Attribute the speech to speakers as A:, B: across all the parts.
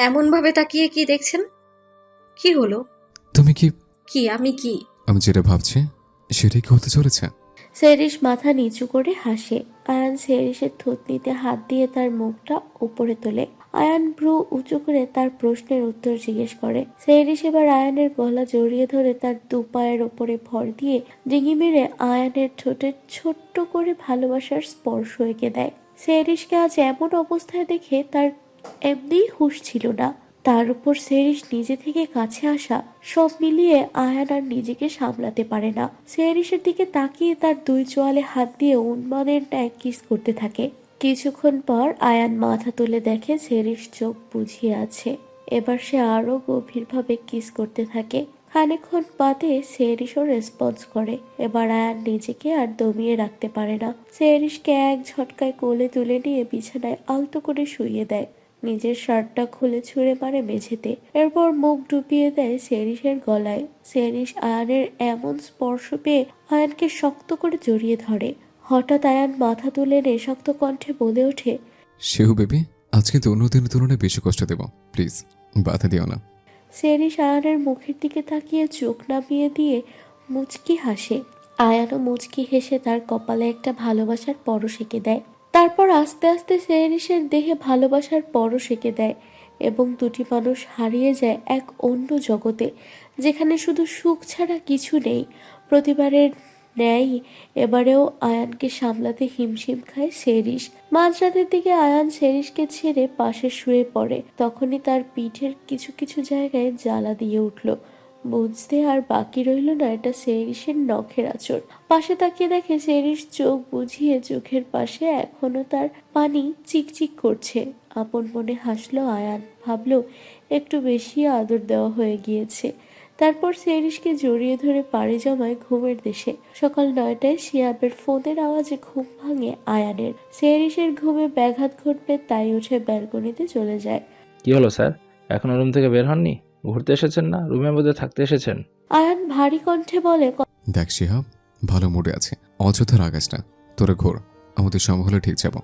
A: এমন ভাবে তাকিয়ে কি দেখছেন? কি হলো?
B: তুমি কি?
A: কি আমি কি?
B: আমি যেটা ভাবছি সেটাই কি হতে চলেছে?
C: সেরিস মাথা নিচু করে হাসে। আয়ান সেরিসের থুতনিতে হাত দিয়ে তার মুখটা উপরে তোলে। আয়ান ভ্রু উঁচু করে তার প্রশ্নের উত্তর জিজ্ঞেস করে। সেরিস এবার আয়ানের গলা জড়িয়ে ধরে তার দু পায়ের ওপরে ভর দিয়ে ডিঙি মেরে আয়ানের ঠোঁটে ছোট্ট করে ভালোবাসার স্পর্শ এঁকে দেয়। সেরিসকে আজ এমন অবস্থায় দেখে তার এমনিই হুঁশ ছিল না। তার উপর সেরিস নিজে থেকে কাছে আসা, সব মিলিয়ে আয়ান আর নিজেকে সামলাতে পারে না। সেরিসের দিকে তাকিয়ে তার দুই চোয়ালে হাত দিয়ে উন্মাদের ন্যায় কিস করতে থাকে। কিছুক্ষণ পর আয়ান মাথা তুলে দেখে সেরিস চোখ বুজিয়ে আছে। এবার সে আরো গভীরভাবে কিস করতে থাকে। খানিকক্ষণ বাদে সেরিসও রেসপন্স করে। এবার আয়ান নিজেকে আর দমিয়ে রাখতে পারে না। সেরিসকে এক ঝটকায় কোলে তুলে নিয়ে বিছানায় আলতো করে শুইয়ে দেয়। নিজের শার্টটা খুলে ছুঁড়ে মারে মেঝেতে। এরপর মুখ ডুবিয়ে দেয় সেরিসের গলায়। সেরিস আয়ানের এমন স্পর্শ পেয়ে আয়ানকে শক্ত করে জড়িয়ে ধরে। হঠাৎ আয়ান মাথা তুলে নে শক্ত কণ্ঠে বলে ওঠে,
B: সেহু বেবি, আজকে তো অন্য দিনের তুলনায় বেশি কষ্ট দেব, প্লিজ বাধা দিও না।
C: সেরিস আয়ানের মুখের দিকে তাকিয়ে চোখ নামিয়ে দিয়ে মুচকি হাসে। আয়ানও মুচকি হেসে তার কপালে একটা ভালোবাসার পরশ এঁকে দেয়। তারপর আস্তে আস্তে সেরিসের দেহে ভালোবাসার পরশ এঁকে দেয় এবং দুটি মানুষ হারিয়ে যায় এক অন্য জগতে, যেখানে শুধু সুখ ছাড়া কিছু নেই। প্রতিবারের ন্যায় এবারেও আয়ানকে সামলাতে হিমশিম খায় সেরিস। মাঝরাতের দিকে আয়ান সেরিসকে ছেড়ে পাশে শুয়ে পড়ে। তখনই তার পিঠের কিছু কিছু জায়গায় জ্বালা দিয়ে উঠল। বুঝতে আর বাকি রইল না এটা সেরিসের নখের আঁচড়। পাশে তাকিয়ে দেখে সেরিস চোখ বুজিয়ে চোখের পাশে এখনো তার পানি চিকচিক করছে। আপন মনে হাসলো আয়ান, ভাবলো একটু বেশি আদর দেওয়া হয়ে গিয়েছে। তারপর সেরিসকে জড়িয়ে ধরে পাড়ি জমায় ঘুমের দেশে। সকাল 9টায় শিহাবের ফোনের আওয়াজে ঘুম ভাঙে আয়ানের। সেরিসের ঘুমে ব্যাঘাত ঘটবে তাই উঠে ব্যালকনিতে চলে যায়।
D: কি হলো স্যার, এখনো রুম থেকে বের হননি? ঘুরতে এসেছেন না রুমের মধ্যে থাকতে এসেছেন?
C: আয়ান ভারী কণ্ঠে বলে,
B: দেখ শিহাব, ভালো মুডে আছে, অযথা রাগাস না। তোরা ঘোর, আমাদের সময় হলে ঠিক যাব।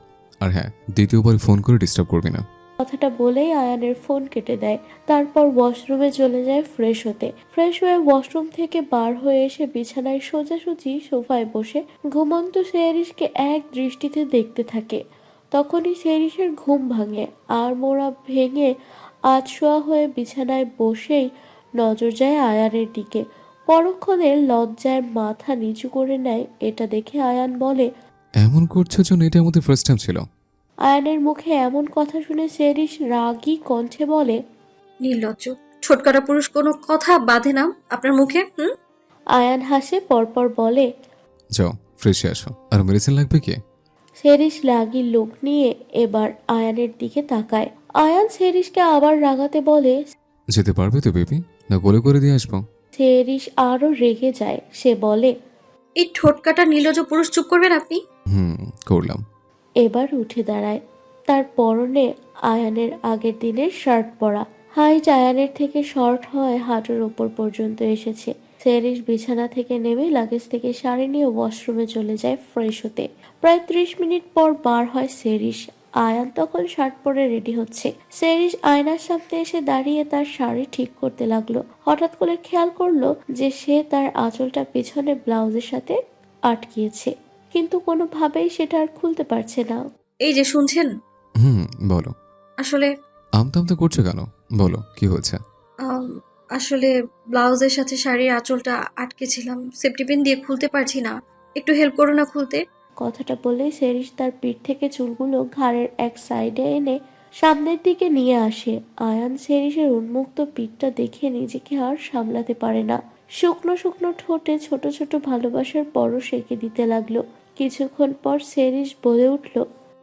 B: আর হ্যাঁ, দ্বিতীয়বার ফোন করে ডিস্টার্ব করবি না।
C: কথাটা বলেই আয়ানের ফোন কেটে দেয়। তারপর ওয়াশরুমে চলে যায় ফ্রেশ হতে। ফ্রেশ হয়ে ওয়াশরুম থেকে বার হয়ে এসে বিছানায় সোজাসুজি সোফায় বসে ঘুমন্ত সেরিসকে এক দৃষ্টিতে দেখতে থাকে। তখনই সেরিসের ঘুম ভাঙে। আর মোড়া ভেঙে আধশোয়া হয়ে বিছানায় বসেই নজর যায় আয়ানের দিকে। পরক্ষণে লজ্জায় মাথা নিচু করে নেয়। এটা দেখে আয়ান বলে,
B: এমন করছো যেন এটা আমাদের ফার্স্ট টাইম ছিল।
C: আয়ানের মুখে এমন কথা শুনে সেরিস রাগী কণ্ঠে বলে,
A: নির্লজ্জ ছোটকাটা পুরুষ কোনো কথা বাঁধে না আপনার মুখে? হুম।
C: আয়ান হাসে পরপর বলে।
B: যাও ফ্রেশে আসো। আর মেডিসিন লাগবে কি?
C: সেরিস লাগি লোক নিয়ে এবার আয়ানের দিকে তাকায়। আয়ান সেরিসকে আবার রাগাতে বলে।
B: যেতে পারবে তো বেবি, না গোলে করে দিয়ে আসবো?
C: সেরিস আরো রেগে যায়। সে বলে,
A: এই ঠোঁটকাটা নির্লজ্জ পুরুষ, চুপ করবেন আপনি।
B: করলাম।
C: এবার উঠে দাঁড়ায়। তার পরনে আয়ানের আগের দিনের শার্ট পরা। হাইট আয়ানের থেকে শর্ট হওয়ায় হাঁটুর ওপর পর্যন্ত এসেছে। সেরিস বিছানা থেকে নেমে লাগেজ থেকে শাড়ি নিয়ে ওয়াশরুমে চলে যায় ফ্রেশ হতে। প্রায় 30 মিনিট পর বার হয় সেরিস। আয়ান তখন শার্ট পরে রেডি হচ্ছে। সেরিস আয়নার সামনে এসে দাঁড়িয়ে তার শাড়ি ঠিক করতে লাগলো। হঠাৎ করে খেয়াল করলো যে সে তার আঁচলটা পেছনে ব্লাউজের সাথে আটকিয়েছে, কিন্তু কোনোভাবেই সেটা আর খুলতে পারছে না।
A: এই যে শুনছেন,
B: হুম, বলো।
A: আসলে
B: আমতা আমতা করছো কেন? বলো কি হয়েছে?
A: আম, আসলে ব্লাউজের সাথে শাড়ির আঁচলটা আটকেছিলাম, সেফটি পিন দিয়ে খুলতে পারছি না। একটু হেল্প করো না খুলতে।
C: কথাটা বলেই সেরিস তার পিঠ থেকে চুলগুলো ঘাড়ের এক সাইডে এনে সামনের দিকে নিয়ে আসে। আয়ান সেরিসের উন্মুক্ত পিঠটা দেখে নিজেকে আর সামলাতে পারে না। শুকনো শুকনো ঠোঁটে ছোট ছোট ভালোবাসার পরশ এঁকে দিতে লাগলো। কিছুক্ষণ পর সেরিস বলে উঠল,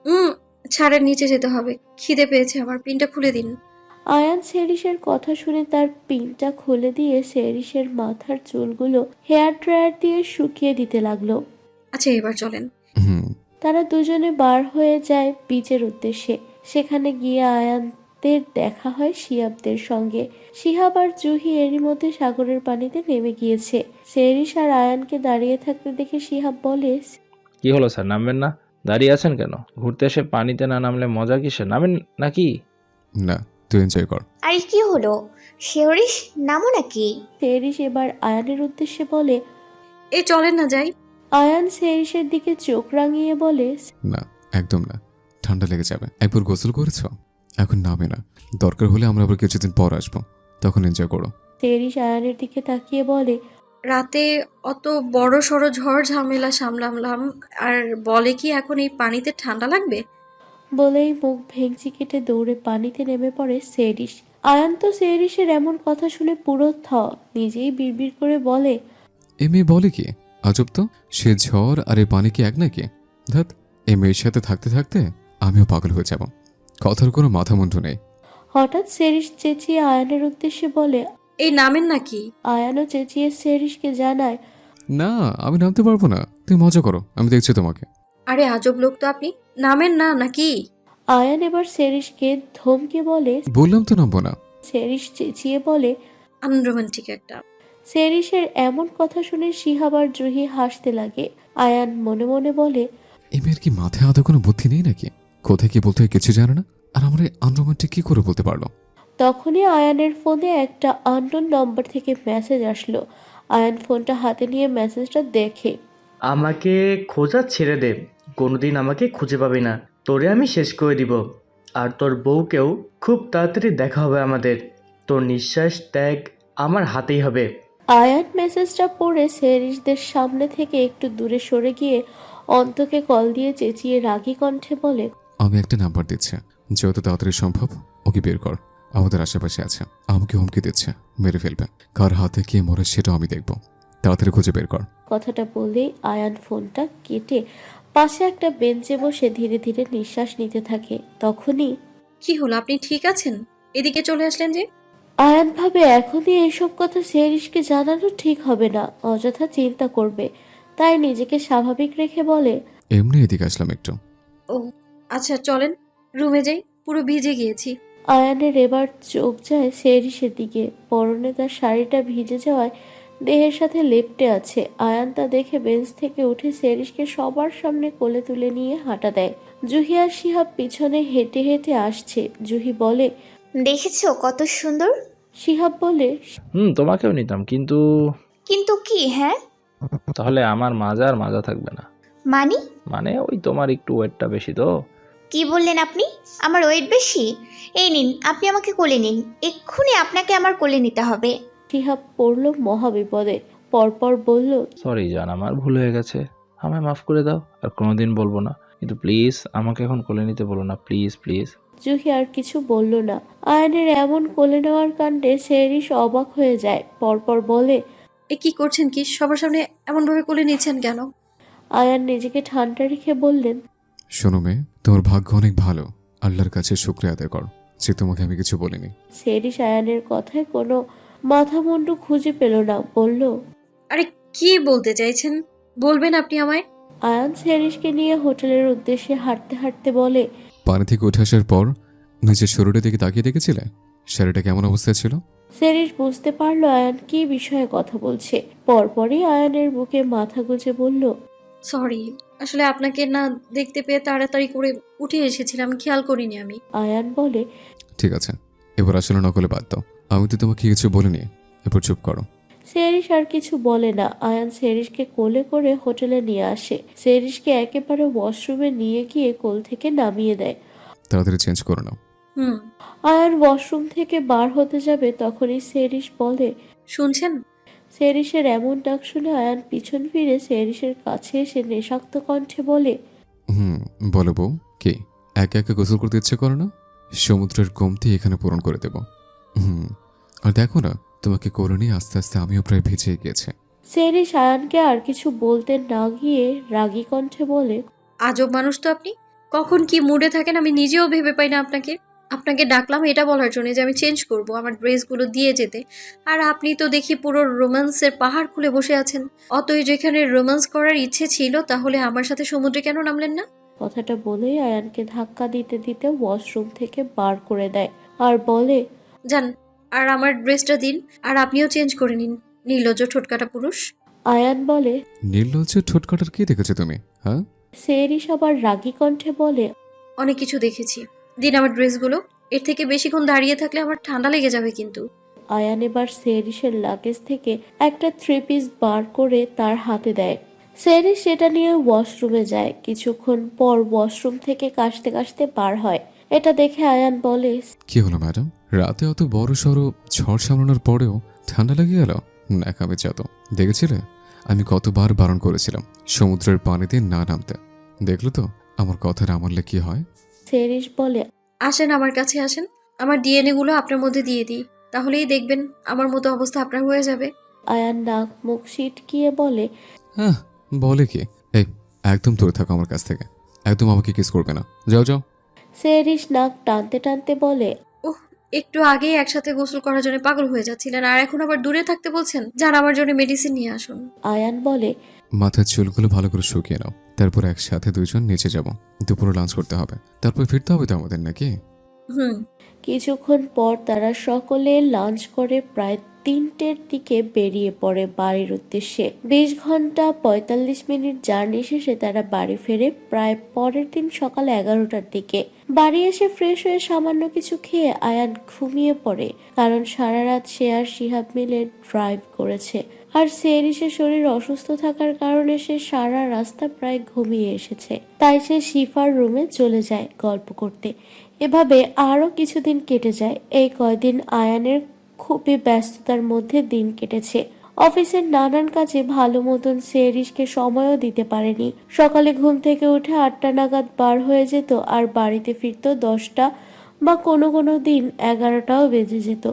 A: হুম। ছাড়ের নিচে যেতে হবে, খিদে পেয়েছে আমার, পিনটা খুলে দিন।
C: আয়ান সেরিসের কথা শুনে তার পিনটা খুলে দিয়ে সেরিসের মাথার চুলগুলো হেয়ার ড্রায়ার দিয়ে শুকিয়ে দিতে লাগলো।
A: আচ্ছা এবার চলেন।
B: হুম।
C: তারা দুজনে বার হয়ে যায় বিচের উদ্দেশ্যে। সেখানে গিয়ে আয়ানদের দেখা হয় শিহাবদের সঙ্গে। শিহাব আর জুহি এরই মধ্যে সাগরের পানিতে নেমে গিয়েছে। সেরিস আর আয়ানকে দাঁড়িয়ে থাকতে দেখে শিহাব বলে,
D: কি হলো স্যার, নামবেন না? দাঁড়িয়ে আছেন কেন? ঘুরতে এসে পানিতে না নামলে মজা কিসে? নামেন নাকি?
B: না, তুই এনজয় কর।
E: আরে কি হলো? শেহরিশ নামো নাকি?
C: সেরিস এবার আয়ানের উদ্দেশ্যে বলে।
A: এই চলেন না যাই।
C: আয়ান সেরিসের দিকে চোখ রাঙিয়ে বলে,
B: না, একদম না, ঠান্ডা লেগে যাবে। একবার গোসল করেছো? এখন নামে না, দরকার হলে আমরা আবার কিছুদিন পর আসবো, তখন এনজয় করো।
C: সেরিস আয়ানের দিকে তাকিয়ে বলে,
A: রাতে অত বড় সড়ো ঝড় ঝামেলা সামলামলাম, আর বলে কি এখন এই পানিতে ঠান্ডা লাগবে?
C: বলেই মুখ ভেঙচি কেটে দৌড়ে পানিতে নেমে পড়ে সেরিস। আয়ান তো সেরিসের এমন কথা শুনে পুরো নিজেই বিড়বিড় করে বলে,
B: এ মেয়ে বলে কি? আজব তো, সে ঝড় আর এই পানি কি এক নাকি? ধ্যাত, এই মেয়ের সাথে থাকতে থাকতে আমিও পাগল হয়ে যাব, কথার কোনো মাথা মুন্ডু নেই।
C: হঠাৎ সেরিস চেঁচিয়ে আয়ানের উদ্দেশ্যে বলে।
A: এই নামেন নাকি?
C: আয়ানও চেঁচিয়ে সেরিসকে জানায়,
B: না, আমি নামতে পারবো না, তুমি মজা করো, আমি দেখছি তোমাকে।
A: আরে আজব লোক তো আপনি, নামেন না নাকি?
C: আয়ান এবার সেরিসকে ধমকে বলে।
B: বললাম তো নামবো না।
C: সেরিস চেঁচিয়ে বলে।
A: আনরোমান্টিক একটা।
C: সেরিসের এমন কথা শুনে শিহাব আর জুহি হাসতে লাগে। আয়ান মনে মনে বলে,
B: এই মেয়ের কি মাথায় আদৌ কোনো বুদ্ধি নেই নাকি? কোথায় কি বলতে হয় কিছু জানে না, আর আমরা আনরোমান্টিক কি করে বলতে পারলো?
C: তখনই আয়ানের ফোনে একটা আননোন নম্বর থেকে মেসেজ আসলো। আয়ান ফোনটা হাতে নিয়ে মেসেজটা দেখে।
F: আমাকে খোঁজা ছেড়ে দে, কোনোদিন আমাকে খুঁজে পাবি না, তোরে আমি শেষ করে দিব। আর তোর বউকেও খুব তাড়াতাড়ি দেখা হবে আমাদের। তোর নিঃশ্বাস ত্যাগ আমার হাতেই হবে।
C: আয়ান মেসেজটা পড়ে সেরিসদের সামনে থেকে একটু দূরে সরে গিয়ে অন্তকে কল দিয়ে চেঁচিয়ে রাগী কণ্ঠে বলে,
B: আমি একটা নাম্বার দিচ্ছি, যত তাড়াতাড়ি সম্ভব ওকে বের কর। আমাদের আশেপাশে আছে, আমাকে হুমকি দিচ্ছে, মেরে ফেলবে। কার হাতে কে মরে সেটাও আমি দেখব, তাড়াতাড়ি খুঁজে বের কর।
C: কথাটা বলেই আয়ান ফোনটা কেটে পাশে একটা বেঞ্চে বসে ধীরে ধীরে নিঃশ্বাস নিতে থাকে। তখনই
A: কি হলো, আপনি ঠিক আছেন? এদিকে চলে আসলেন যে?
C: আয়ান ভাবে এখনই এইসব কথা সেরিসকে জানানো ঠিক হবে না, অযথা চিন্তা করবে। তাই নিজেকে স্বাভাবিক রেখে বলে,
B: এমনি এদিকে আসলাম একটু।
A: ও আচ্ছা, চলেন রুমে যাই, পুরো ভিজে গিয়েছি।
C: আয়ানের এবার চোখ যায় সেরিসের দিকে। পরনে তার শাড়িটা ভিজে যাওয়ায় দেহের সাথে লেপ্টে আছে। আয়ান তা দেখে বেঞ্চ থেকে উঠে সেরিসকে সবার সামনে কোলে তুলে নিয়ে হাঁটা দেয়। জুহি আর শিহাব পিছনে হেঁটে হেঁটে আসছে। জুহি বলে,
E: দেখেছো কত সুন্দর?
C: শিহাব বলে,
D: তোমাকেও নিতাম, কিন্তু
E: কিন্তু কি? হ্যাঁ
D: তাহলে আমার মাজা আর মাজা থাকবে না।
E: মানি?
D: মানে ওই তোমার একটু ওয়েটটা বেশি তো।
E: কি বললেন আপনি? আমার ওয়েট বেশি? এই নিন, আপনি আমাকে কোলে নিন, এক্ষুনি আপনাকে আমার কোলে নিতে হবে।
C: শিহাব পড়ল মহাবিপদে। পরপর বলল,
D: সরি জান, আমার ভুল হয়ে গেছে, আমায় মাফ করে দাও, আর কোনোদিন বলবো না। কিন্তু প্লিজ আমাকে এখন কোলে নিতে বলো না, প্লিজ প্লিজ।
C: জুহি আর কিছু বলল না। আয়নের এমন কোলে নেওয়ার কাণ্ডে সেরিস অবাক হয়ে যায়। পরপর বলে,
A: এ কি করছেন? কি সবার সামনে এমনভাবে কোলে নিচ্ছেন কেন?
C: আয়ান নিজেকে ঠান্ডা রেখে বললেন,
B: শোনো মেয়ে, তোমার ভাগ্য অনেক ভালো, আল্লাহর কাছে শুকরিয়া আদায় কর যে তোমাকে আমি কিছু বলিনি।
C: সেরিস আয়ানের কথায় কোনো মাথা মুন্ডু খুঁজে পেল না। বলল,
A: আরে কি বলতে চাইছেন, বলবেন আপনি আমায়?
C: আয়ান সেরিসকে নিয়ে হোটেলের উদ্দেশ্যে হাঁটতে হাঁটতে বলে,
B: পানি থেকে উঠে আসার পর নিজের শরীরের দিকে তাকিয়ে দেখেছিলে? শাড়িটা কেমন অবস্থায় ছিল?
C: সেরিস বুঝতে পারলো আয়ান কি বিষয়ে কথা বলছে। পরপরই আয়ানের বুকে মাথা গুজে বলল,
A: সরি, আসলে আপনাকে না দেখতে পেয়ে তাড়াতাড়ি করে উঠে এসেছিলাম, খেয়াল করিনি আমি।
C: আয়ান বলে,
B: ঠিক আছে, এবার আসলে নকলে বাদ দাও, আমি তো তোমাকে কিছু বলিনি, এবার চুপ করো।
C: সেরিস আর কিছু বলে না। আয়ান সেরিসকে কোলে করে হোটেলে নিয়ে আসে। সেরিসকে একেবারে ওয়াশরুমে নিয়ে গিয়ে কোল থেকে নামিয়ে দেয়।
B: তাড়াতাড়ি চেঞ্জ করে নাও।
A: হুম।
C: আয়ান ওয়াশরুম থেকে বার হতে যাবে, তখনই সেরিস বলে।
A: শুনছেন?
C: সেরিসের এমন ডাক শুনে আয়ান পিছন ফিরে সেরিসের কাছে এসে নেশাক্ত কণ্ঠে বলে,
B: বলো বউ, কি একা একা গোসল করতে ইচ্ছে করে না? সমুদ্রের কমতি এখানে পূরণ করে দেব। আর দেখো না, তোমাকে কোলে নিয়ে আস্তে আস্তে আমিও প্রায় ভিজে গিয়েছে।
C: সেরিস আয়ানকে আর কিছু বলতে না গিয়ে রাগী কণ্ঠে বলে,
A: আজব মানুষ তো আপনি, কখন কি মুডে থাকেন আমি নিজেও ভেবে পাই না আপনাকে। আপনাকে ডাকলাম এটা বলার জন্য যে আমি চেঞ্জ করব, আমার ড্রেসগুলো দিয়ে যেতে, আর আপনি তো দেখি পুরো রোম্যান্সের পাহাড় খুলে বসে আছেন। অতই যেখানে রোম্যান্স করার ইচ্ছে ছিল, তাহলে আমার সাথে সমুদ্রে কেন নামলেন না?
C: কথাটা বলেই আয়ানকে ধাক্কা দিতে দিতে ওয়াশরুম থেকে বার করে দেয় আর বলে,
A: যান, আর আমার ড্রেসটা দিন, আর আপনিও চেঞ্জ করে নিন, নির্লজ্জ ঠোটকাটা পুরুষ।
C: আয়ান বলে।
B: নির্লজ্জ ঠোঁটকাটার কি দেখেছো তুমি? হ্যাঁ,
C: সেরিস আবার রাগী কণ্ঠে বলে,
A: অনেক কিছু দেখেছি, দিন আমার ড্রেসগুলো, এর থেকে বেশিক্ষণ দাঁড়িয়ে থাকলে আমার ঠান্ডা লেগে যাবে কিন্তু।
C: আয়ান এবার সেরিসের লাগেজ থেকে একটা 3 পিস বার করে তার হাতে দেয়। সেরিস সেটা নিয়ে ওয়াশরুমে যায়। কিছুক্ষণ পর ওয়াশরুম থেকে কাশতে কাশতে বার হয়। এটা দেখে আয়ান বলে,
B: কি হলো ম্যাডাম, রাতে অত বড় সড়ো ঝড় সামলানোর পরেও ঠান্ডা লেগে গেল? ন্যাকামে যত দেখেছিলে, আমি কতবার বারণ করেছিলাম সমুদ্রের পানিতে না নামতে। দেখলো তো আমার কথার আমলে কি হয়।
C: সেরিস বলে,
A: আসেন আমার কাছে আসেন, আমার ডিএনএ গুলো আপনার মধ্যে দিয়ে দিই, তাহলেই দেখবেন আমার মতো অবস্থা আপনার হয়ে যাবে।
C: আয়ান নাক মুখ সিটকিয়ে বলে,
B: হ্যাঁ, বলে কি? এই, একদম দূরে থাকো আমার কাছ থেকে, একদম আমাকে কিস করবে না, যাও যাও।
C: সেরিস নাক টানতে টানতে বলে,
A: ওহ, একটু আগেই একসাথে গোসল করার জন্য পাগল হয়ে যাচ্ছিলেন, আর এখন আবার দূরে থাকতে বলছেন? যান আমার জন্য মেডিসিন নিয়ে আসুন।
C: আয়ান বলে,
B: মাথার চুলগুলো ভালো করে শুকিয়ে নাও, তারপর একসাথে দুজন নিচে যাব, দুপুরে লাঞ্চ করতে হবে, তারপর ফিরতে হবে তো আমাদের, নাকি?
A: হুম।
C: কিছুক্ষণ পর তারা সকলে লাঞ্চ করে প্রায় 3টের দিকে বেরিয়ে পড়ে বাড়ির উদ্দেশ্যে। 20 ঘন্টা 45 মিনিট জার্নি শেষে তারা বাড়ি ফেরে প্রায় পরের দিন সকাল 11টার দিকে। বাড়ি এসে ফ্রেশ হয়ে সামান্য কিছু খেয়ে আয়ান ঘুমিয়ে পড়ে, কারণ সারা রাত সে আর শিহাব মিলে ড্রাইভ করেছে। আর সেরিসের শরীর অসুস্থ থাকার কারণে সে সারা রাস্তা প্রায় ঘুমিয়ে এসেছে। তাই সে শিফার রুমে চলে যায় গল্প করতে। এভাবে আরও কিছুদিন কেটে যায়। এই কয়দিন আয়ানের খুবই ব্যস্ততার মধ্যে দিন কেটেছে। অফিসের নানান কাজে ভালো মতন সেরিসকে সময়ও দিতে পারেনি। সকালে ঘুম থেকে উঠে 8টা নাগাদ বার হয়ে যেত, আর বাড়িতে ফিরত 10টা বা কোনো কোনো দিন 11টাও বেজে যেত।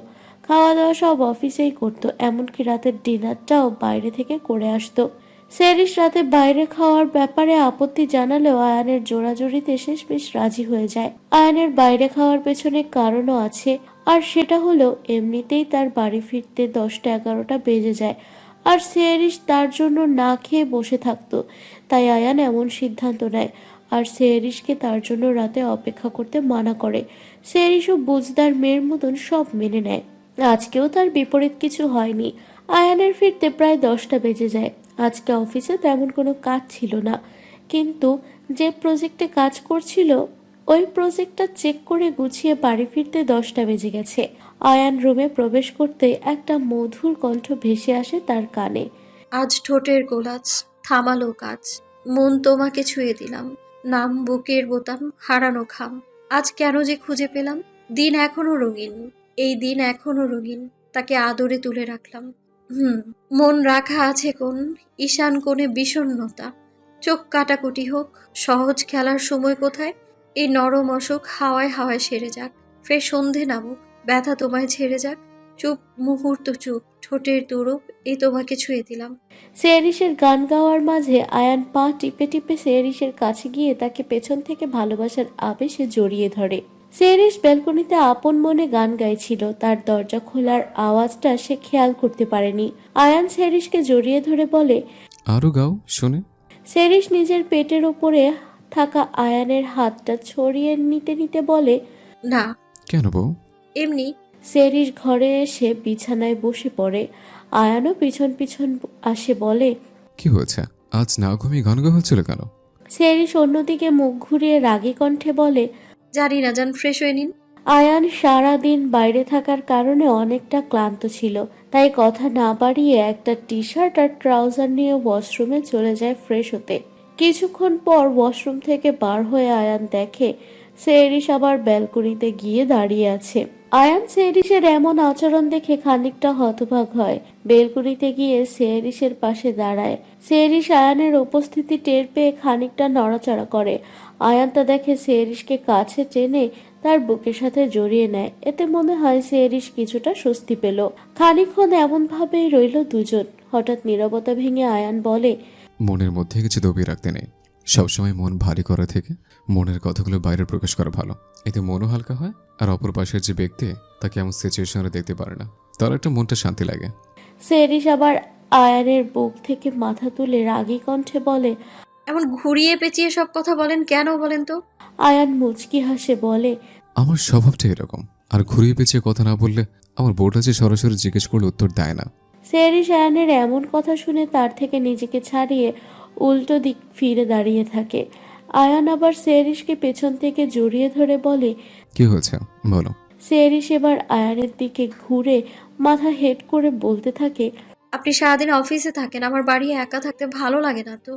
C: খাওয়া দাওয়া সব অফিসেই করতো, এমনকি রাতের ডিনারটাও বাইরে থেকে করে আসতো। সেরিস রাতে বাইরে খাওয়ার ব্যাপারে আপত্তি জানালেও আয়ানের জোরাজুরিতে শেষমেশ রাজি হয়ে যায়। আয়ানের বাইরে খাওয়ার পেছনে কারণও আছে, আর সেটা হলো এমনিতেই তার বাড়ি ফিরতে 10টা 11টা বেজে যায়, আর সেরিস তার জন্য না খেয়ে বসে থাকতো। তাই আয়ান এমন সিদ্ধান্ত নেয়, আর সেরিসকে তার জন্য রাতে অপেক্ষা করতে মানা করে। সেরিসও বুঝদার মেয়ের মতন সব মেনে নেয়। আজকেও তার বিপরীত কিছু হয়নি। আয়ানের ফিরতে প্রায় 10টা বেজে যায়। আজকে অফিসে তেমন কোনো কাজ ছিল না, কিন্তু যে প্রজেক্টে কাজ করছিল ওই প্রজেক্টটা চেক করে গুছিয়ে বাড়ি ফিরতে 10টা বেজে গেছে। আয়ান রুমে প্রবেশ করতে একটা মধুর কণ্ঠ ভেসে আসে তার কানে।
A: আজ ঠোঁটের গোলাজ থামালো কাজ, মন তোমাকে ছুঁয়ে দিলাম, নাম বুকের বোতাম হারানো খাম, আজ কেন যে খুঁজে পেলাম, দিন এখনো রঙিন, এই দিন এখনো রঙিন, তাকে আদরে তুলে রাখলাম। মন রাখা আছে কোন ঈশান কোণে বিষণ্ণতা, চোখ কাটাকুটি হোক, সহজ খেলার সময় কোথায়, এই নরম অসুখ হাওয়ায় হাওয়ায় সেরে যাক, ফের সন্ধে নামুক, ব্যথা তোমায় ছেড়ে যাক, চুপ মুহূর্ত চুপ, ঠোঁটের দুরূপ, এই তোমাকে ছুঁয়ে দিলাম।
C: সেরিসের গান গাওয়ার মাঝে আয়ান পা টিপে টিপে সেরিসের কাছে গিয়ে তাকে পেছন থেকে ভালোবাসার আবেশে জড়িয়ে ধরে। সেরিস ব্যালকনিতে আপন মনে গান গাইছিল। তার দরজা খোলার আওয়াজটা সে খেয়াল করতে পারেনি। আয়ান সেরিসকে জড়িয়ে ধরে বলে,
B: আরো গাও শুনে।
C: সেরিস নিজের পেটের ওপরে থাকা আয়ানের হাতটা ছড়িয়ে নিতে নিতে বলে,
A: না,
B: কেন বউ?
A: এমনি।
C: সেরিস ঘরে এসে বিছানায় বসে পড়ে। আয়ানও পিছন পিছন আসে, বলে,
B: কি হয়েছে, আজ না ঘুমিয়ে গান গা হচ্ছিল কেন?
C: সেরিস অন্যদিকে মুখ ঘুরিয়ে রাগী কণ্ঠে বলে,
A: জানি না, যান ফ্রেশ হয়ে নিন।
C: আয়ান সারাদিন বাইরে থাকার কারণে অনেকটা ক্লান্ত ছিল, তাই কথা না বাড়িয়ে একটা টি শার্ট আর ট্রাউজার নিয়ে ওয়াশরুমে চলে যায় ফ্রেশ হতে। কিছুক্ষণ পর ওয়াশরুম থেকে বার হয়ে আয়ান দেখে সেরিস আবার ব্যালকনিতে গিয়ে দাঁড়িয়ে আছে। আয়ান সেরিসের এমন আচরণ দেখে খানিকটা হতবাক হয়। বেলকনিতে গিয়ে সেরিসের পাশে দাঁড়ায়। সেরিস আয়ানের উপস্থিতি টের পেয়ে খানিকটা নড়াচড়া করে। আয়ান তা দেখে সেরিসকে কাছে টেনে তার বুকের সাথে জড়িয়ে নেয়। এতে মনে হয় সেরিস কিছুটা স্বস্তি পেল। খানিকক্ষণ এমন ভাবেই রইল দুজন। হঠাৎ নীরবতা ভেঙে আয়ান বলে,
B: মনের মধ্যে কিছু দবিয়ে রাখতে নেই, সবসময় মন ভারী করা থেকে মনের কথাগুলো বাইরে প্রকাশ করা ভালো। এতে মনও হালকা হয়, আর অপর পাশের যে ব্যক্তি তাকে এমন সিচুয়েশনে দেখতে পারে না, তার একটা মনটা শান্তি লাগে।
C: সেরিস আবার আয়ানের বুক থেকে মাথা তুলে রাগী কণ্ঠে বলে,
A: এমন ঘুরিয়ে পেঁচিয়ে সব কথা বলেন কেন বলেন তো?
C: আয়ান মুচকি হাসে বলে,
B: আমার স্বভাবটা এরকম, আর ঘুরিয়ে পেঁচিয়ে কথা না বললে আমার বউটা যে সরাসরি জিজ্ঞেস করলে উত্তর দেয় না।
C: সেরিস আয়ানের এমন কথা শুনে তার থেকে নিজেকে ছাড়িয়ে উল্টো দিক ফিরে দাঁড়িয়ে থাকে। আয়ান আবার সেরিসকে পেছন থেকে জড়িয়ে ধরে বলে,
B: কি হয়েছে বলো।
C: সেরিস এবার আয়ানের দিকে ঘুরে মাথা হেড করে বলতে থাকে।
A: আপনি সারাদিন অফিসে থাকেন, আমার বাড়ি একা থাকতে ভালো লাগে না তো।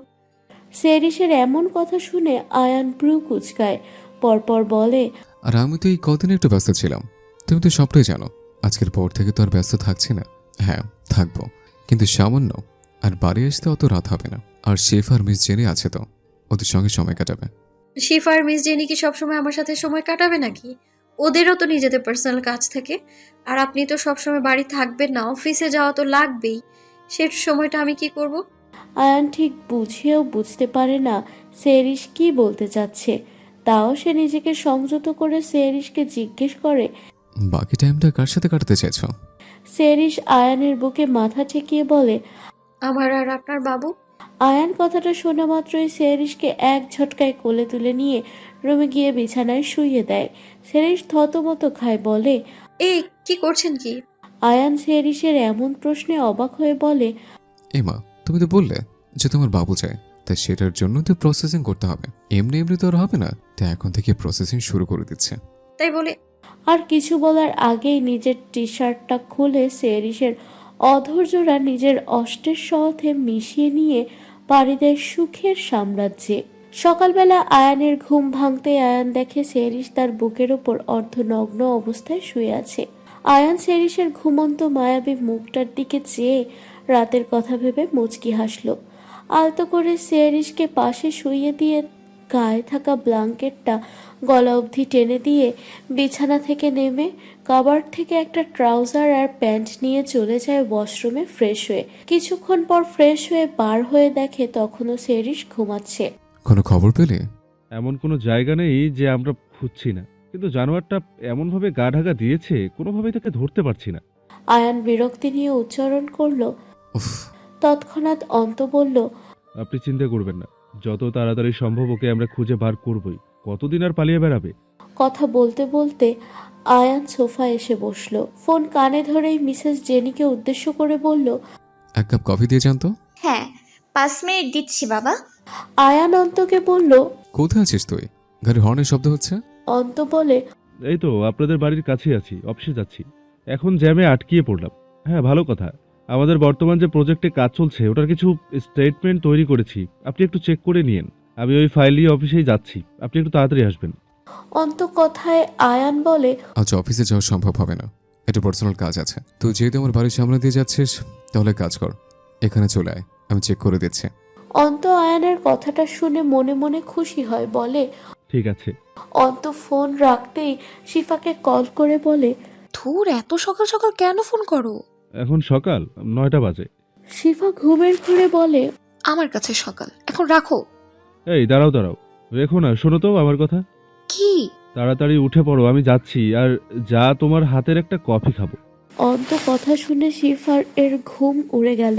C: সেরিসের এমন কথা শুনে আয়ান ভ্রু কুচকায়, পরপর বলে,
B: আর আমি তো এই কদিন একটু ব্যস্ত ছিলাম, তুমি তো সবটাই জানো। আজকের পর থেকে তো আর ব্যস্ত থাকছি না। হ্যাঁ থাকবো, কিন্তু সামান্য। আর বাড়ি আসতে অত রাত হবে না। আর শেফ আর মিস জেনি আছে তো, ওদের সঙ্গে সময় কাটাবে।
A: শিফা আর মিস জেনি কি সবসময় আমার সাথে সময় কাটাবে নাকি? ওদেরও তো নিজেদের পার্সোনাল কাজ থাকে। আর আপনি তো সবসময় বাড়ি থাকবেন না, অফিসে যাওয়া তো লাগবেই। সে সময়টা আমি কি করব?
C: আয়ান ঠিক বুঝেও বুঝতে পারে না সেরিস কি বলতে চাচ্ছে। তাও সে নিজেকে সংযত করে সেরিসকে জিজ্ঞেস করে।
B: বাকি টাইমটা কার সাথে কাটাতে চাইছো?
C: সেরিস আয়ানের বুকে মাথা ঠেকিয়ে বলে।
A: আমার আর আপনার বাবু।
C: আয়ান কথাটা শোনা মাত্রই সেরিসকে এক ঝটকায় কোলে তুলে নিয়ে রুমে গিয়ে বিছানায় শুইয়ে দেয়। সেরিস থতমত খায়, বলে।
A: এই কি করছেন কি?
C: আয়ান সেরিসের এমন প্রশ্নে অবাক হয়ে বলে।
B: এমা, তুমি তো বললে যে তোমার বাবু চাই, তাই সেটার জন্য তো প্রসেসিং করতে হবে। এমনি এমনি তো আর হবে না, তাই এখন থেকে প্রসেসিং শুরু করে দিচ্ছে।
A: তাই বলে
C: আর কিছু বলার আগেই নিজের টি শার্টটা খুলে সেরিসের অধৈর্যরা নিজের অষ্টের সাথে মিশিয়ে নিয়ে পাড়ি দেয় সুখের সাম্রাজ্যে। সকালবেলা আয়ানের ঘুম ভাঙতে আয়ান দেখে সেরিস তার বুকের ওপর অর্ধনগ্ন অবস্থায় শুয়ে আছে। আয়ান সেরিসের ঘুমন্ত মায়াবী মুখটার দিকে চেয়ে রাতের কথা ভেবে মুচকি হাসল। আলতো করে সেরিসকে পাশে শুইয়ে দিয়ে গায়ে থাকা ব্ল্যাঙ্কেটটা গলা অবধি টেনে দিয়ে বিছানা থেকে নেমে কাবার্ড থেকে একটা ট্রাউজার আর প্যান্ট নিয়ে চলে যায় ওয়াশরুমে ফ্রেশ হয়ে। কিছুক্ষণ পর ফ্রেশ হয়ে বার হয়ে দেখে তখনও সেরিস ঘুমাচ্ছে।
B: কোনো খবর পেলে?
G: এমন কোনো জায়গা নেই যে আমরা খুঁজছি না, কিন্তু জানোয়ারটা এমনভাবে গা ঢাকা দিয়েছে কোনোভাবেই তাকে ধরতে পারছি না।
C: আয়ান বিরক্তি নিয়ে উচ্চারণ করলো।
B: উফ।
C: তৎক্ষণাৎ অন্ত বলল।
G: আপনি চিন্তা করবেন না, যত তাড়াতাড়ি সম্ভব ওকে আমরা খুঁজে বার করবই। কতদিন আর পালিয়ে বেড়াবে?
C: কথা বলতে বলতে আয়ান সোফায় এসে বসলো। ফোন কানে ধরেই মিসেস জেনিকে উদ্দেশ্য করে বলল।
B: এক কাপ কফি দিয়ে যান তো।
E: হ্যাঁ 5 মিনিট দিচ্ছি বাবা।
C: আয়ান অন্তকে বলল।
B: কোথায় আছিস তুই? গাড়ির হর্নের শব্দ হচ্ছে।
C: অন্ত বলে।
G: এই তো আপনাদের বাড়ির কাছেই আছি, অফিসে যাচ্ছি। এখন জ্যামে আটকিয়ে পড়লাম। হ্যাঁ ভালো কথা, আমাদের বর্তমান যে প্রজেক্টে কাজ চলছে ওটার কিছু স্টেটমেন্ট তৈরি করেছি, আপনি একটু চেক করে নিন। আমি ওই ফাইল নিয়ে অফিসেই যাচ্ছি, আপনি একটু তাড়াতাড়ি আসবেন।
C: অন্ত কথায় আয়ান বলে।
B: আজ অফিসে যাওয়া সম্ভব হবে না, একটু পার্সোনাল কাজ আছে। তুই যেহেতু আমার বাড়ির সামনে দিয়ে যাচ্ছিস, তাহলে কাজ কর, এখানে চলে আয়, আমি চেক করে দিচ্ছি।
C: অন্ত আয়ানের কথাটা শুনে মনে মনে খুশি হয়, বলে।
G: ঠিক আছে।
C: অন্ত ফোন রাখতেই শিফাকে কল করে বলে।
H: ধুর, এত সকাল সকাল কেন ফোন করো?
G: এখন সকাল 9টা বাজে।
C: শিফা ঘুমের ঘুরে বলে।
H: আমার কাছে সকাল, এখন রাখো।
G: এই দাঁড়াও দাঁড়াও, রেখো না, শোনো তো আমার কথা।
H: কি?
G: তাড়াতাড়ি উঠে পড়ো, আমি যাচ্ছি। আর যা তোমার হাতের একটা কফি খাবো।
C: অন্ত কথা শুনে শিফার এর ঘুম উড়ে গেল।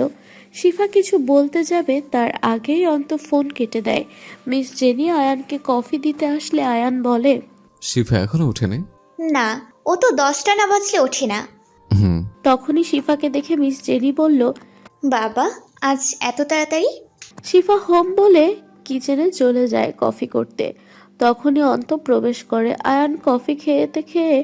C: শিফা কিছু বলতে যাবে তার আগেই অন্ত ফোন কেটে দেয়। মিস জেনি আয়ানকে কফি দিতে আসলে আয়ান বলে।
B: শিফা এখনো ওঠেনি?
E: না, ও তো 10টা না বাজলে ওঠে না।
B: হুম।
C: তখনই শিফাকে দেখে মিস জেনি বলল।
E: বাবা আজ এত তাড়াতাড়ি?
C: শিফা হোম বলে কিচেনে চলে যায় কফি করতে। তখনই অন্ত প্রবেশ করে। আয়ান কফি খেয়ে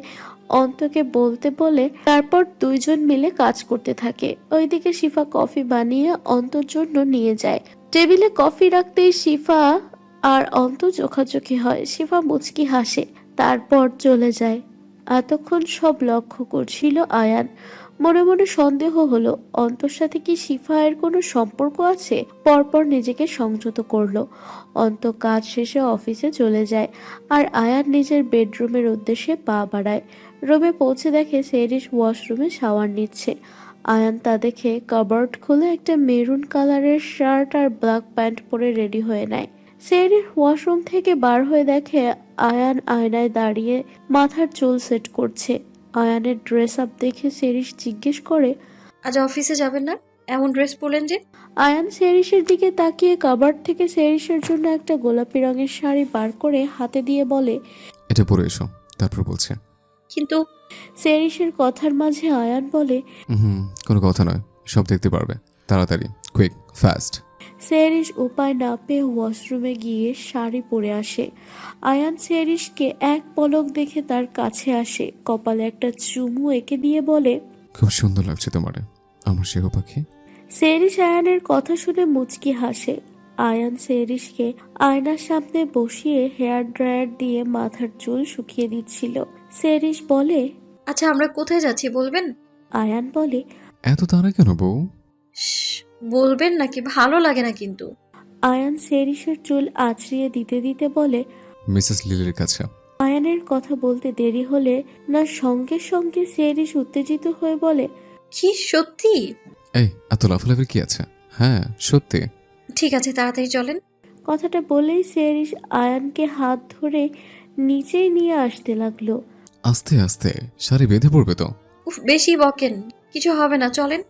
C: অন্তকে বলতে বলে তারপর দুইজন মিলে কাজ করতে থাকে। ওইদিকে শিফা কফি বানিয়ে অন্তর জন্য নিয়ে যায়। টেবিলে কফি রাখতেই শিফা আর অন্ত চোখাচোখি হয়। শিফা মুচকি হাসে, তারপর চলে যায়। এতক্ষণ সব লক্ষ্য করছিল আয়ান। মনে মনে সন্দেহ হলো অন্তর সাথে কি শিফায়ের কোনো সম্পর্ক আছে। পরপর নিজেকে সংযত করলো। অন্ত কাজ শেষে অফিসে চলে যায় আর আয়ান নিজের বেডরুমের উদ্দেশ্যে পা বাড়ায়। রুমে পৌঁছে দেখে সেরিস ওয়াশরুমে শাওয়ার নিচ্ছে। আয়ান তা দেখে কাবার্ড খুলে একটা মেরুন কালারের শার্ট আর ব্ল্যাক প্যান্ট পরে রেডি হয়ে নেয়। সেরিস ওয়াশরুম থেকে বার হয়ে দেখে আয়ান আয়নায় দাঁড়িয়ে মাথার চুল সেট করছে। আয়ানের ড্রেস আপ দেখে সেরিস জিজ্ঞেস করে।
A: আজ অফিসে যাবেন না, এমন ড্রেস পরলেন যে?
C: আয়ান সেরিসের দিকে তাকিয়ে কাবার্ড থেকে সেরিসের জন্য একটা গোলাপি রঙের শাড়ি বার করে হাতে দিয়ে বলে।
B: এটা পরে এসো, তারপর বলছে।
A: কিন্তু
C: সেরিসের কথার মাঝে আয়ান বলে।
B: হুম, কোনো কথা নয়, সব দেখতে পারবে। তাড়াতাড়ি, কুইক, ফাস্ট।
C: সেরিস উপায় না পেয়ে ওয়াশরুমে গিয়ে শাড়ি পরে আসে। আয়ান সেরিসকে এক পলক দেখে তার কাছে আসে, কপালে একটা চুমু এঁকে দিয়ে বলে,
B: খুব সুন্দর লাগছে তোমারে আমার শেহ পাখি।
C: সেরিস আয়ানের কথা শুনে মুচকি হাসে। আয়ান সেরিসকে আয়নার সামনে বসিয়ে হেয়ার ড্রায়ার দিয়ে মাথার চুল শুকিয়ে দিচ্ছিল। সেরিস বলে,
A: আচ্ছা আমরা কোথায় যাচ্ছি বলবেন?
C: আয়ান বলে,
B: এত তাড়া কেন বউ?
A: শ্শ্, বলবেন নাকি? ভালো লাগে না কিন্তু।
C: আয়ান সেরিসের চুল আছড়িয়ে দিতে দিতে বলে,
B: মিসেস লিলির কাছে।
C: আয়ানের কথা বলতে দেরি হলে না সঙ্গে সঙ্গে সেরিস উত্তেজিত হয়ে বলে,
A: কি সত্যি?
B: এই এত লাফালাফির কি আছে? হ্যাঁ সত্যি।
A: ঠিক আছে তাড়াতাড়ি চলেন।
C: কথাটা বলেই সেরিস আয়ানকে হাত ধরে নিচেই নিয়ে আসতে লাগলো।
B: আস্তে আস্তে শাড়ি বেঁধে পড়বে তো।
A: উফ, বেশি বকেন, কিছু হবে না, চলেন।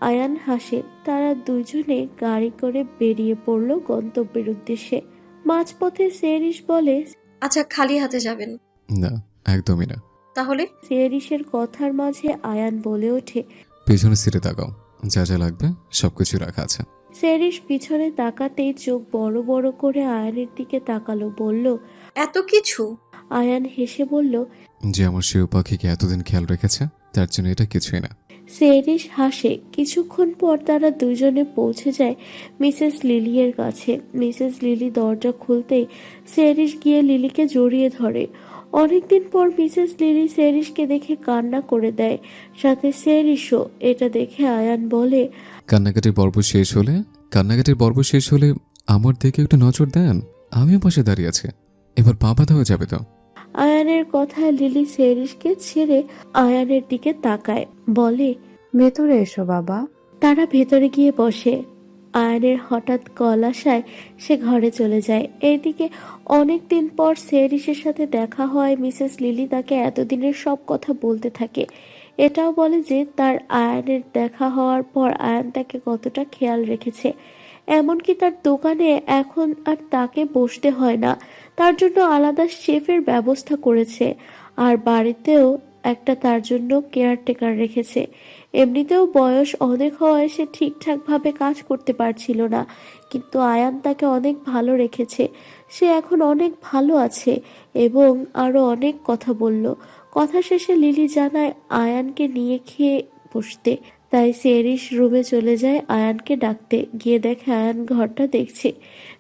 C: আয়ান হাসে। তারা দুজনে গাড়ি করে বেরিয়ে পড়ল গন্তব্যের উদ্দেশ্যে। মাঝপথে সেরিস বলে,
A: আচ্ছা খালি হাতে যাবেন?
B: না একদমই না।
A: তাহলে?
C: সেরিসের কথার মাঝে আয়ান বলে ওঠে।
B: পেছনে সিটে তাকাও, যা যা লাগবে সবকিছু রাখা আছে।
C: সেরিস পিছনে তাকাতেই চোখ বড় বড় করে আয়ানের দিকে তাকালো, বলল,
A: এত কিছু?
C: আয়ান হেসে বলল,
B: যে আমার শেহ পাখিকে এতদিন খেয়াল রেখেছে তার জন্য এটা কিছুই না।
C: সেরিস হাসে। কিছুক্ষণ পর তারা দুজনে পৌঁছে যায় মিসেস লিলির কাছে। মিসেস লিলি দরজা খুলতেই সেরিস গিয়ে লিলিকে জড়িয়ে ধরে। অনেকদিন পর মিসেস লিলি সেরিসকে দেখে কান্না করে দেয়, সাথে সেরিসও। এটা দেখে আয়ান বলে,
B: কান্নাকাটির পর্ব শেষ হলে আমার দিকে একটু নজর দেন, আমিও পাশে দাঁড়িয়ে আছি। এবার পা ব্যথা হয়ে যাবে তো।
C: আয়ানের কথায় লিলি সেরিসকে ছেড়ে আয়ানের দিকে তাকায়, বলে,
I: ভেতরে এসো বাবা।
C: তারা ভেতরে গিয়ে বসে। আয়ানের হঠাৎ কল আসায় সে ঘরে চলে যায়। এইদিকে অনেক দিন পর সেরিসের সাথে দেখা হয়। মিসেস লিলি তাকে এতদিনের সব কথা বলতে থাকে। এটাও বলে যে তার আয়ানের দেখা হওয়ার পর আয়ান তাকে কতটা খেয়াল রেখেছে। এমনকি তার দোকানে এখন আর তাকে বসতে হয় না, তার জন্য আলাদা শেফের ব্যবস্থা করেছে। আর বাড়িতেও একটা তার জন্য কেয়ারটেকার রেখেছে। এমনিতেও বয়স অনেক হওয়ায় সে ঠিকঠাকভাবে কাজ করতে পারছিল না, কিন্তু আয়ান তাকে অনেক ভালো রেখেছে। সে এখন অনেক ভালো আছে এবং আরও অনেক কথা বলল। কথা শেষে লিলি জানায় আয়ানকে নিয়ে খেয়ে বসতে। তাই সেরিস রুমে চলে যায় আয়ানকে ডাকতে। গিয়ে দেখে আয়ান ঘরটা দেখছে।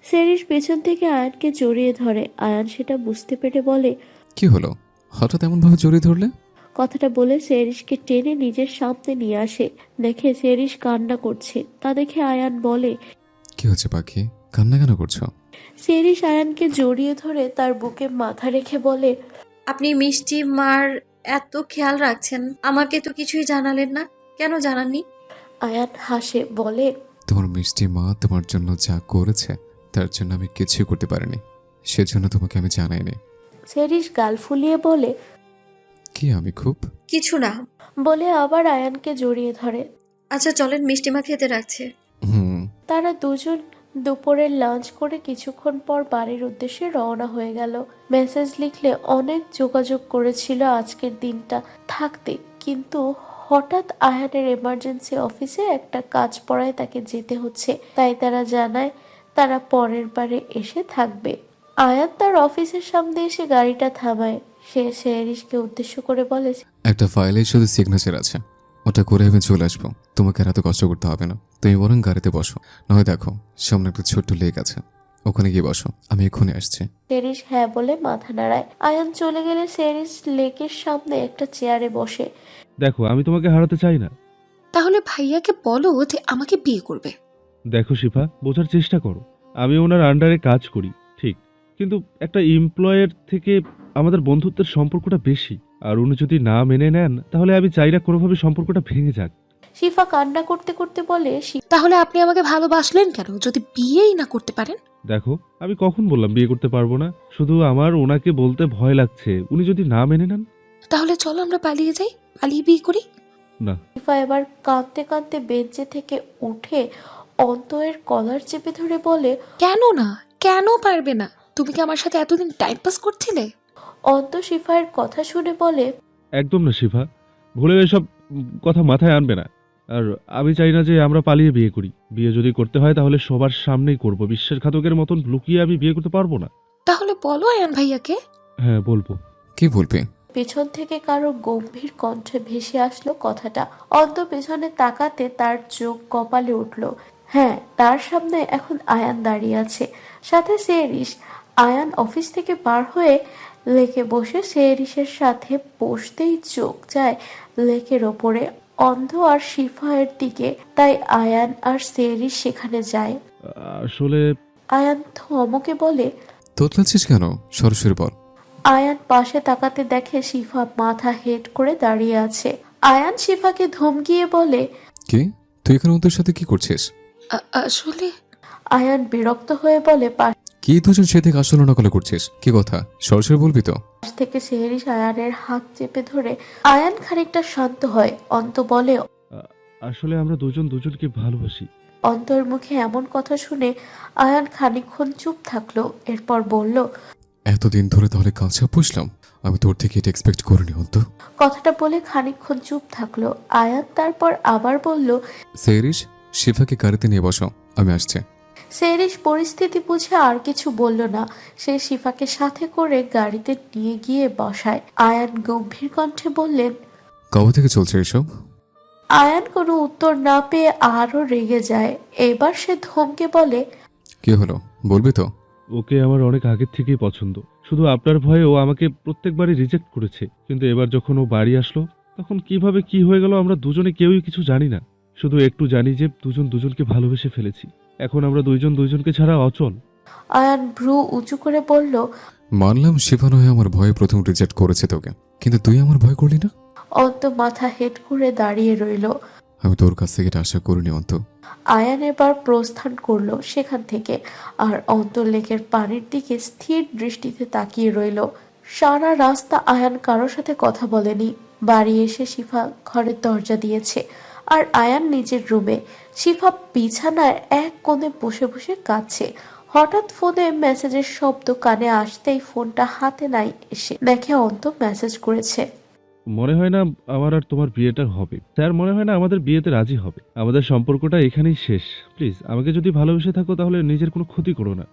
C: সেরিস পেছন থেকে আয়ানকে জড়িয়ে ধরে। আয়ান সেটা বুঝতে পেরে বলে,
B: কি হলো, হঠাৎ এমন ভাবে জড়িয়ে ধরলে?
C: কথাটা বলে সেরিসকে টেনে নিজের সামনে নিয়ে আসে। দেখে সেরিস কান্না করছে। তা দেখে আয়ান বলে,
B: কি হচ্ছে পাখি, কান্না কেন করছো?
C: সেরিস আয়ানকে জড়িয়ে ধরে তার বুকে মাথা রেখে বলে,
A: আপনি মিষ্টি মার এত খেয়াল রাখছেন, আমাকে তো কিছুই জানালেন না, কেন জানাননি?
C: আয়ান হাসে, বলে,
B: তোমার মিষ্টি মা তোমার জন্য যা করেছে তার জন্য আমি কিছুই করতে পারিনি, সেজন্য তোমাকে আমি জানাইনি।
C: সেরিস গাল ফুলিয়ে বলে,
B: কি আমি খুব
A: কিছু না।
C: বলে আবার আয়ানকে জড়িয়ে ধরে।
A: আচ্ছা চলেন, মিষ্টিমা খেতে রাখছে।
B: হুম।
C: তারা দুজন দুপুরের লাঞ্চ করে কিছুক্ষণ পর বাড়ির উদ্দেশ্যে রওনা হয়ে গেল। মেসেজ লিখলে অনেক যোগাযোগ করেছিল আজকের দিনটা থাকতে, কিন্তু হঠাৎ আয়ানের এমার্জেন্সি অফিসে একটা কাজ পড়ায় তাকে যেতে হচ্ছে। তাই তারা জানায় তারা পরের বারে এসে থাকবে। আয়ান তার অফিসের সামনে এসে গাড়িটা থামায়। সে সেরিসকে উদ্দেশ্য করে বলে,
B: একটা ফাইলে শুধু সিগনেচার আছে, ওটা করে আমি চলে আসবো। তোমাকে আর এত কষ্ট করতে হবে না, তুমি বরং গাড়িতে বসো। নয় দেখো সামনে একটা ছোট্ট লেক আছে, ওখানে গিয়ে বসো, আমি এক্ষুনি আসছি।
C: সেরিস হ্যাঁ বলে মাথা নাড়ায়। আয়ান চলে গেলে সেরিস লেকের সামনে একটা চেয়ারে বসে।
G: দেখো আমি তোমাকে হারাতে চাই না।
H: তাহলে ভাইয়াকে বলো যে আমাকে বিয়ে করবে।
G: দেখো শিফা, বোঝার চেষ্টা করো। আমি ওনার আন্ডারে কাজ করি ঠিক, কিন্তু একটা এমপ্লয়ের থেকে আমাদের বন্ধুত্বের সম্পর্কটা বেশি। আর উনি যদি না মেনে নেন তাহলে আমি চাই না কোনোভাবে সম্পর্কটা ভেঙে যাক।
C: শিফা কান্না করতে করতে বলে,
H: তাহলে আপনি আমাকে ভালোবাসলেন কেন যদি বিয়েই না করতে পারেন?
G: দেখো আমি কখন বললাম বিয়ে করতে পারবো না? শুধু আমার ওনাকে বলতে ভয় লাগছে, উনি যদি না মেনে নেন।
H: তাহলে চলো আমরা পালিয়ে যাই, পালিয়ে বিয়ে করি।
G: না।
C: শিফা এবার কাঁদতে কাঁদতে বেঞ্চে থেকে উঠে অন্তরের কলার চেপে ধরে বলে,
H: কেন না, কেন পারবে না? তুমি কি আমার সাথে এতদিন টাইম পাস করছিলে?
C: অন্ত শিফায়ের কথা শুনে বলে,
G: একদম না শিফা, ভুলে এসব কথা মাথায় আনবে না। আর আমি চাই না যে আমরা পালিয়ে বিয়ে করি। বিয়ে যদি করতে হয় তাহলে সবার সামনেই করব। বিশ্বাসঘাতকের মতন লুকিয়ে আমি বিয়ে করতে পারবো না।
H: তাহলে বলো আয়ান ভাইয়াকে।
G: হ্যাঁ, বলবো।
B: কি বলবে?
C: পেছন থেকে কারো গম্ভীর কণ্ঠে ভেসে আসলো কথাটা। অন্ত পেছনে তাকাতে তার চোখ কপালে উঠল। হ্যাঁ, তার সামনে এখন আয়ান দাঁড়িয়ে আছে, সাথে সেরিস। আয়ান অফিস থেকে বার হয়ে লেকে বসে সেরিসের সাথে বসতেই চোখ যায় লেকের ওপরে অন্ধ আর শিফায়ের দিকে। তাই আয়ান আর সেরিস সেখানে যায়।
G: আসলে
C: আয়ান থমকে বলে,
B: তোতলাচ্ছিস কেন? সরাসরি বল।
C: আয়ান পাশে তাকাতে দেখে শিফা মাথা হেট করে দাঁড়িয়ে আছে। আয়ান শিফাকে ধমকিয়ে বলে,
B: কি? তুই এখানে ওদের সাথে কি করছিস?
H: আসলে
C: আয়ান বিরক্ত হয়ে বলে, পাশ
B: কি দুজন সে থেকে আসলে নকলে করছিস? কি কথা? সরাসরি বলবি তো?
C: থেকে সেহরিশ আয়ানের হাত চেপে ধরে। আয়ান খানিকটা শান্ত হয়। অন্ত বলে,
G: আসলে আমরা দুজন দুজনকে ভালোবাসি।
C: অন্তর মুখে এমন কথা শুনে আয়ান খানিকক্ষণ চুপ থাকলো, এরপর বলল,
B: এতদিন ধরে তাহলে কাছে পুষলাম, আমি তোর থেকে এটা এক্সপেক্ট করিনি অন্ত।
C: কথাটা বলে খানিকক্ষণ চুপ থাকলো আয়ান, তারপর আবার বলল,
B: সেরিস, শিফাকে গাড়িতে নিয়ে বসো, আমি আসছি।
C: সেরিশ পরিস্থিতি বুঝে আর কিছু বলল না। সে শিফাকে সাথে করে গাড়িতে নিয়ে গিয়ে বসায়। আয়ান গম্ভীর কণ্ঠে বললেন,
B: কবে থেকে চলছে এসব?
C: আয়ান কোনো উত্তর না পেয়ে আরো রেগে যায়। এবার সে ধমকে বলে,
B: কি হলো, বলবি তো?
G: ওকে আমার অনেক আগের থেকেই পছন্দ। শুধু আপনার ভয়ে ও আমাকে প্রত্যেকবারই রিজেক্ট করেছে। কিন্তু এবার যখন ও বাড়ি আসলো তখন কিভাবে কি হয়ে গেল আমরা দুজনে কেউই কিছু জানি না। শুধু একটু জানি যে দুজন দুজনকে ভালোবেসে ফেলেছি। এখন আমরা দুইজন দুইজনকে ছাড়া অচল।
C: আয়ান ভ্রু উঁচু করে বলল,
B: মানলাম শিফা নয় আমার ভয়ে প্রথম রিজেক্ট করেছে তোকে, কিন্তু তুই আমার ভয় করলি না।
C: অন্ত মাথা হেট করে দাঁড়িয়ে রইল।
B: আমি তোর কাছ থেকে এটা আশা করিনি অন্ত।
C: আয়ান এবার প্রস্থান করলো সেখান থেকে, আর অন্তর লেকের পানির দিকে স্থির দৃষ্টিতে তাকিয়ে রইল। সারা রাস্তা আয়ান কারোর সাথে কথা বলেনি। বাড়ি এসে শিফা ঘরের দরজা দিয়েছে, আর আয়ান নিজের রুমে। শিফা বিছানায় এক কোণে বসে বসে কাঁদছে। হঠাৎ ফোনে মেসেজের শব্দ কানে আসতেই ফোনটা হাতে নাই এসে দেখে অন্ত মেসেজ করেছে।
G: মনে হয় না আমার আর তোমার বিয়েটা হবে। স্যার, মনে হয় না আমাদের বিয়েতে রাজি হবে। আমাদের সম্পর্কটা এখানেই শেষ। প্লিজ আমাকে যদি ভালোবেসে থাকো তাহলে নিজের কোনো ক্ষতি করো না।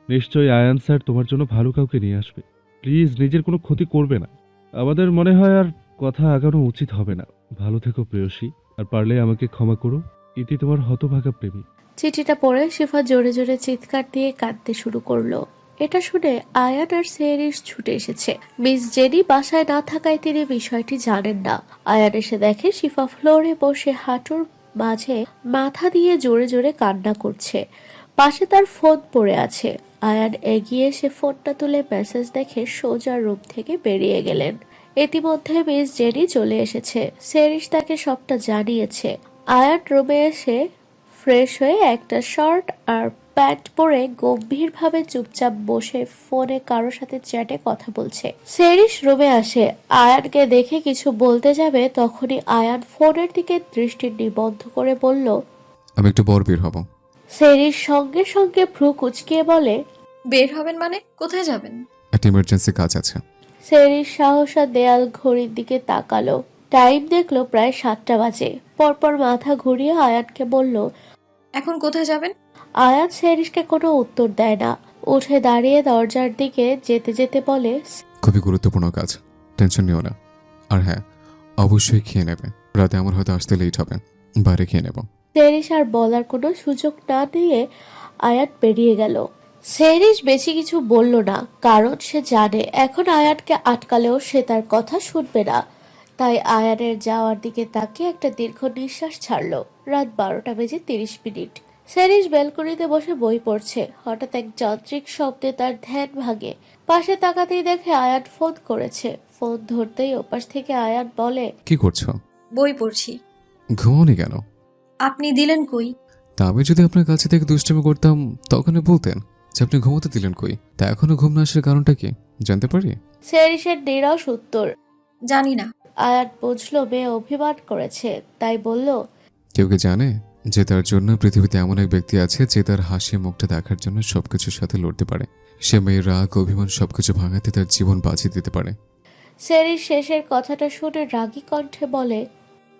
G: নিশ্চয়ই আয়ান স্যার তোমার জন্য ভালো কাউকে নিয়ে আসবে। প্লিজ নিজের কোনো ক্ষতি করবে না। আমাদের মনে হয় আর কথা আগানো উচিত হবে না। ভালো থেকো প্রেয়সী, আর পারলে আমাকে ক্ষমা করো। ইতি তোমার হতভাগা প্রেমী।
C: চিঠিটা পড়ে শিফা জোরে জোরে চিৎকার দিয়ে কাঁদতে শুরু করলো। এটা শুনে আয়ান আর সেরিস ছুটে এসেছে। মিস জেনি বাসায় না থাকায় তিনি বিষয়টি জানেন না। আয়ান এসে দেখে শিফা ফ্লোরে বসে হাঁটুর মাঝে মাথা দিয়ে জোরে জোরে কান্না করছে। পাশে তার ফোন পড়ে আছে। আয়ান এগিয়ে এসে ফোনটা তুলে মেসেজ দেখে সোজা রুম থেকে বেরিয়ে গেলেন। ইতিমধ্যে মিস জেনি চলে এসেছে। সেরিস তাকে সবটা জানিয়েছে। আয়ান রুমে এসে ফ্রেশ হয়ে একটা শার্ট আর প্যান্ট পরে গম্ভীরভাবে চুপচাপ বসে ফোনে কারোর সাথে চ্যাটে কথা বলছে। সেরিস রুমে আসে। আয়ানকে দেখে কিছু বলতে যাবে, তখনই আয়ান ফোনের দিকে দৃষ্টি নিবদ্ধ করে বলল,
B: আমি একটু বড় বের হব।
C: সেরিস সঙ্গে সঙ্গে ভ্রু কুচকিয়ে বলে,
A: বের হবেন মানে? কোথায় যাবেন?
B: একটা ইমার্জেন্সি কাজ আছে।
C: সেরিস সাহসা দেয়াল ঘড়ির দিকে তাকালো। টাইম দেখলো প্রায় 7টা বাজে। পরপর মাথা ঘুরিয়ে আয়ানকে বলল,
A: এখন কোথায় যাবেন?
C: আয়ান সেরিসকে কোনো উত্তর দেয় না। উঠে দাঁড়িয়ে দরজার দিকে যেতে যেতে বলে,
B: খুবই গুরুত্বপূর্ণ কাজ, টেনশন নিও না। আর হ্যাঁ, অবশ্যই খেয়ে নেবে। রাতে আমার হয়তো আসতে লেট হবে, বাইরে খেয়ে নেব।
C: সেরিস আর বলার কোনো সুযোগ না দিয়ে আয়ান বেরিয়ে গেল। সেরিস বেশি কিছু বলল না, কারণ সে জানে এখন আয়ানকে আটকালেও সে তার কথা শুনবে না। তাই আয়ানের যাওয়ার দিকে তাকিয়ে একটা দীর্ঘ নিঃশ্বাস ছাড়ল। রাত 12:30। সেরিস ব্যালকনিতে বসে বই পড়ছে। হঠাৎ এক যান্ত্রিক শব্দে তার ধ্যান ভাঙে। পাশে তাকাতেই দেখে আয়ান ফোন করেছে। ফোন ধরতেই ওপাশ থেকে আয়ান বলে,
B: কি করছো?
A: বই পড়ছি।
B: ঘুমাওনি কেন?
A: আপনি দিলেন কই?
B: তা আমি যদি আপনার কাছে থেকে দুষ্টামি করতাম তখনই বলতেন যে আপনি ঘুমোতে দিলেন কই। তা এখনো ঘুম না আসার কারণটা কি জানতে পারি?
C: সেরিসের নিরস উত্তর।
A: জানি না।
C: আয়ান বুঝলো মেয়ে অভিমান করেছে, তাই বলল,
B: কেউ কি জানে যে তার জন্য পৃথিবীতে এমন এক ব্যক্তি আছে যে তার হাসি মুখটা দেখার জন্য সবকিছুর সাথে লড়তে পারে। সে মেয়ের রাগ অভিমান সবকিছু ভাঙাতে তার জীবন বাঁচিয়ে দিতে পারে।
C: সেরিস শেষের কথাটা শুনে রাগী কণ্ঠে বলে,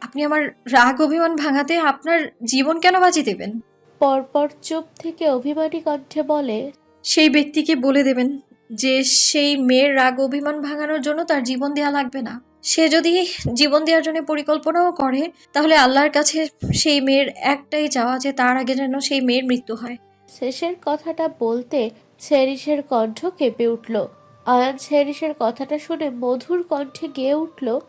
A: আপনি আমার রাগ অভিমান ভাঙাতে আপনার জীবন কেন বাজি দেবেন?
C: পরপর চুপ থেকে অভিমানী কণ্ঠে বলে,
A: সেই ব্যক্তিকে বলে দেবেন যে সেই মেয়ের রাগ অভিমান ভাঙানোর জন্য তার জীবন দেয়া লাগবে না। সে যদি জীবন দেওয়ার জন্য পরিকল্পনাও করে, তাহলে আল্লাহর কাছে সেই মেয়ের একটাই চাওয়া যে তার আগে যেন সেই মেয়ের মৃত্যু হয়।
C: শেষের কথাটা বলতে শেরিসের কণ্ঠ কেঁপে উঠল। আয়ান শেরিসের কথাটা শুনে মধুর কণ্ঠে গেয়ে উঠল,